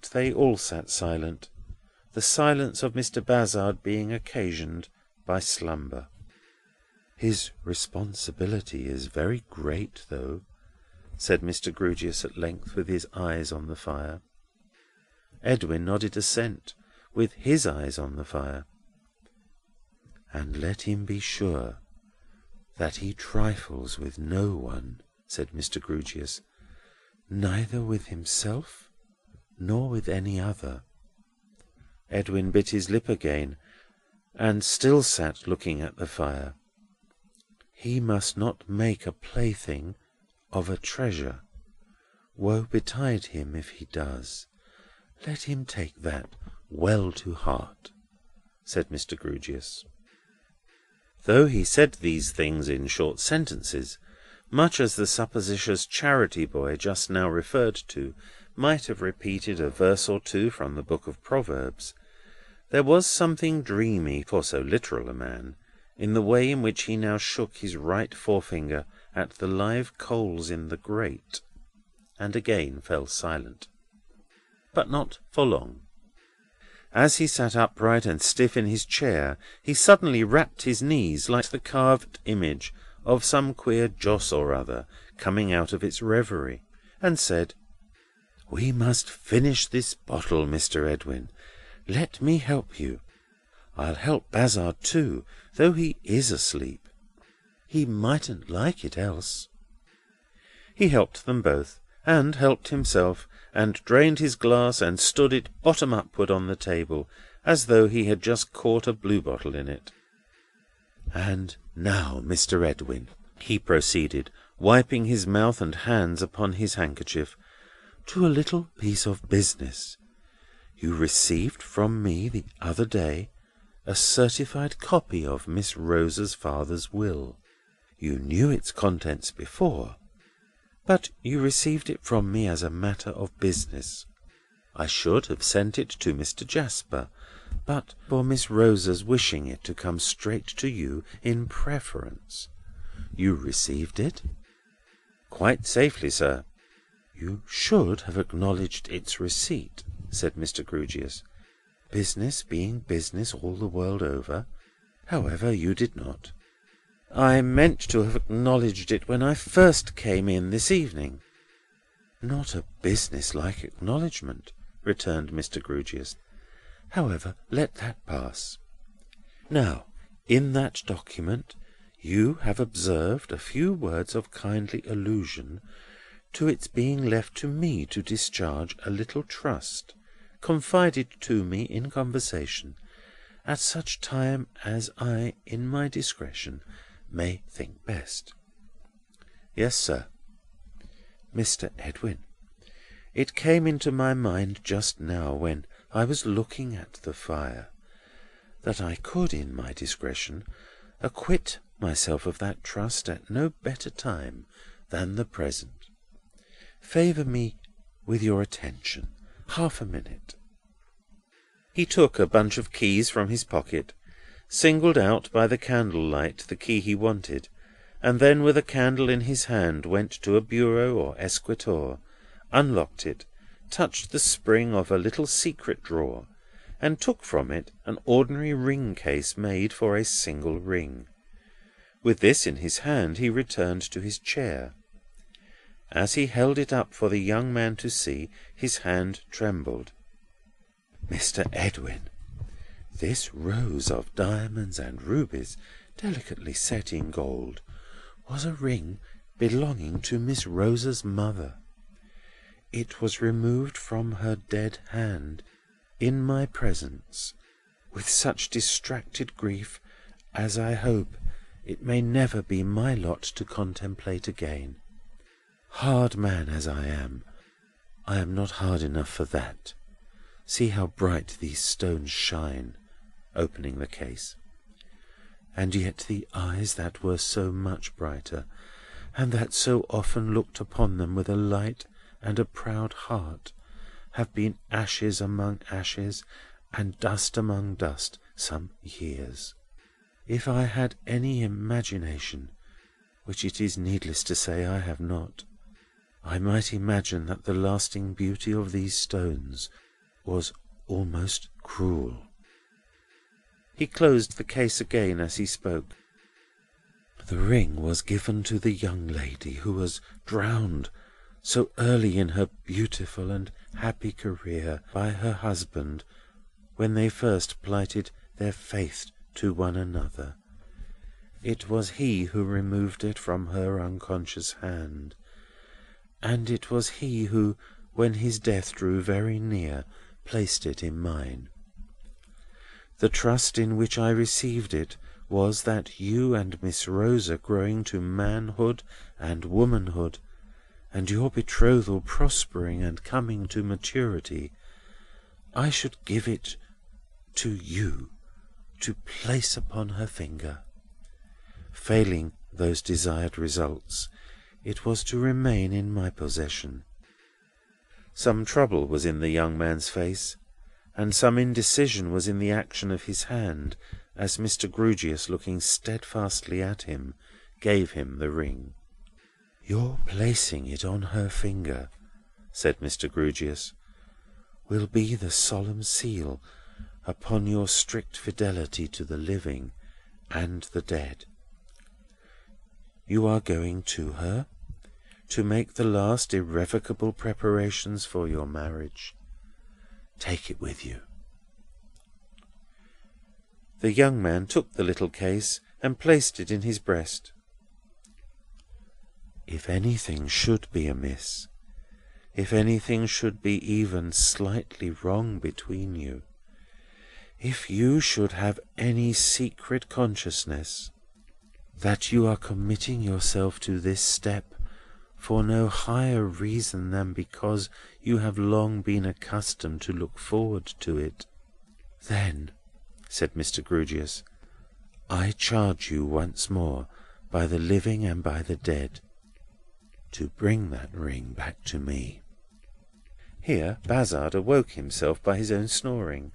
they all sat silent, the silence of Mr. Bazzard being occasioned by slumber. "His responsibility is very great, though," said Mr. Grewgious at length, with his eyes on the fire. Edwin nodded assent, with his eyes on the fire. "And let him be sure that he trifles with no one," said Mr. Grewgious, "neither with himself nor with any other." Edwin bit his lip again, and still sat looking at the fire. "He must not make a plaything of a treasure. Woe betide him if he does. Let him take that well to heart," said Mr. Grewgious. Though he said these things in short sentences, much as the supposititious charity boy just now referred to might have repeated a verse or two from the book of Proverbs, there was something dreamy, for so literal a man, in the way in which he now shook his right forefinger at the live coals in the grate, and again fell silent. But not for long. As he sat upright and stiff in his chair, he suddenly rapped his knees like the carved image of some queer joss or other coming out of its reverie, and said, "We must finish this bottle, Mr. Edwin. Let me help you. I'll help Bazzard too, though he is asleep. He mightn't like it else." He helped them both, and helped himself, and drained his glass, and stood it bottom upward on the table, as though he had just caught a blue-bottle in it. "And now, Mr. Edwin," he proceeded, wiping his mouth and hands upon his handkerchief, "to a little piece of business. You received from me the other day a certified copy of Miss Rosa's father's will. You knew its contents before, but you received it from me as a matter of business. I should have sent it to Mr. Jasper, but for Miss Rosa's wishing it to come straight to you in preference. You received it?" "Quite safely, sir." "You should have acknowledged its receipt," said Mr. Grewgious, "business being business all the world over. However, you did not." "I meant to have acknowledged it when I first came in this evening." "Not a business-like acknowledgment," returned Mr. Grewgious. "However, let that pass. Now, in that document you have observed a few words of kindly allusion to its being left to me to discharge a little trust, confided to me in conversation, at such time as I, in my discretion, may think best." "Yes, sir." "Mr. Edwin, it came into my mind just now, when I was looking at the fire, that I could, in my discretion, acquit myself of that trust at no better time than the present. Favour me with your attention. Half a minute." He took a bunch of keys from his pocket, singled out by the candle-light the key he wanted, and then with a candle in his hand went to a bureau or escritoire, unlocked it, touched the spring of a little secret drawer, and took from it an ordinary ring-case made for a single ring. With this in his hand he returned to his chair. As he held it up for the young man to see, his hand trembled. "Mr. Edwin, this rose of diamonds and rubies, delicately set in gold, was a ring belonging to Miss Rosa's mother. It was removed from her dead hand, in my presence, with such distracted grief as I hope it may never be my lot to contemplate again. Hard man as I am not hard enough for that. See how bright these stones shine," opening the case. "And yet the eyes that were so much brighter, and that so often looked upon them with a light and a proud heart, have been ashes among ashes, and dust among dust, some years. If I had any imagination, which it is needless to say I have not, I might imagine that the lasting beauty of these stones was almost cruel." He closed the case again as he spoke. "The ring was given to the young lady who was drowned so early in her beautiful and happy career by her husband, when they first plighted their faith to one another. It was he who removed it from her unconscious hand, and it was he who, when his death drew very near, placed it in mine. The trust in which I received it was that you and Miss Rosa growing to manhood and womanhood, and your betrothal prospering and coming to maturity, I should give it to you to place upon her finger. Failing those desired results, it was to remain in my possession." Some trouble was in the young man's face, and some indecision was in the action of his hand, as Mr. Grewgious, looking steadfastly at him, gave him the ring. "Your placing it on her finger," said Mr. Grewgious, "will be the solemn seal upon your strict fidelity to the living and the dead. You are going to her, to make the last irrevocable preparations for your marriage. Take it with you." The young man took the little case and placed it in his breast. "If anything should be amiss, if anything should be even slightly wrong between you, if you should have any secret consciousness that you are committing yourself to this step for no higher reason than because you have long been accustomed to look forward to it, then," said Mr. Grewgious, "I charge you once more, by the living and by the dead, to bring that ring back to me." Here Bazzard awoke himself by his own snoring,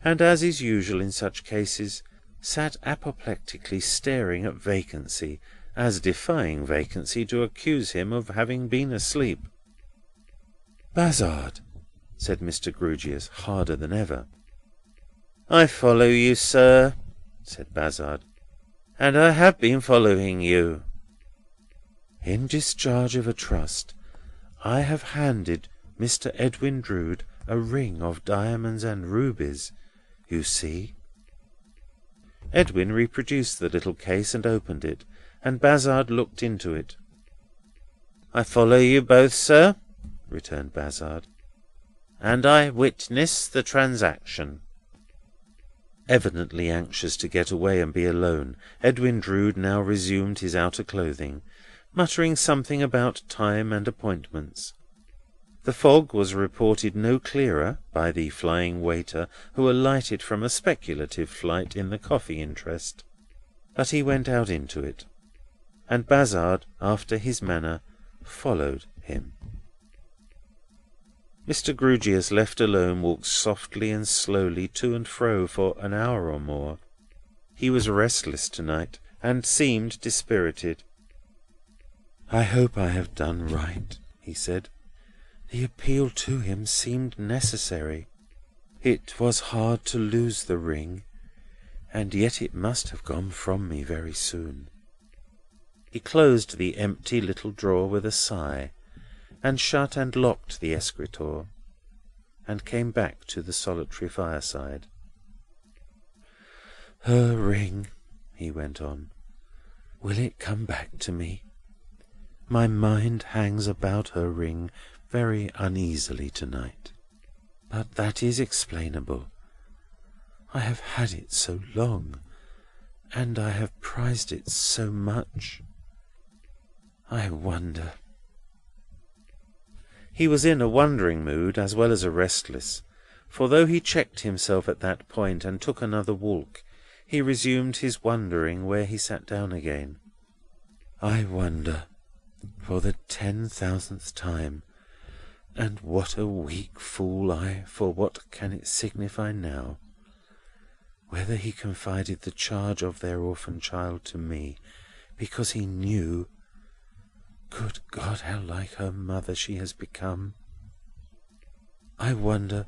and, as is usual in such cases, sat apoplectically staring at vacancy, as defying vacancy to accuse him of having been asleep. "Bazzard," said Mr. Grewgious, harder than ever. "I follow you, sir," said Bazzard, "and I have been following you." "In discharge of a trust, I have handed Mr. Edwin Drood a ring of diamonds and rubies, you see." Edwin reproduced the little case and opened it, and Bazzard looked into it. "I follow you both, sir," returned Bazzard, "and I witness the transaction." Evidently anxious to get away and be alone, Edwin Drood now resumed his outer clothing, muttering something about time and appointments. The fog was reported no clearer by the flying waiter who alighted from a speculative flight in the coffee interest, but he went out into it, and Bazzard, after his manner, followed him. Mr. Grewgious, left alone, walked softly and slowly to and fro for an hour or more. He was restless to-night, and seemed dispirited. "I hope I have done right," he said. "The appeal to him seemed necessary. It was hard to lose the ring, and yet it must have gone from me very soon." He closed the empty little drawer with a sigh, and shut and locked the escritoire, and came back to the solitary fireside. "Her ring," he went on. "Will it come back to me? My mind hangs about her ring very uneasily to-night, but that is explainable. I have had it so long, and I have prized it so much. I wonder." He was in a wondering mood as well as a restless, for though he checked himself at that point and took another walk, he resumed his wondering where he sat down again. "I wonder, for the 10,000th time, and what a weak fool I, for what can it signify now, whether he confided the charge of their orphan child to me, because he knew, Good God, how like her mother she has become! I wonder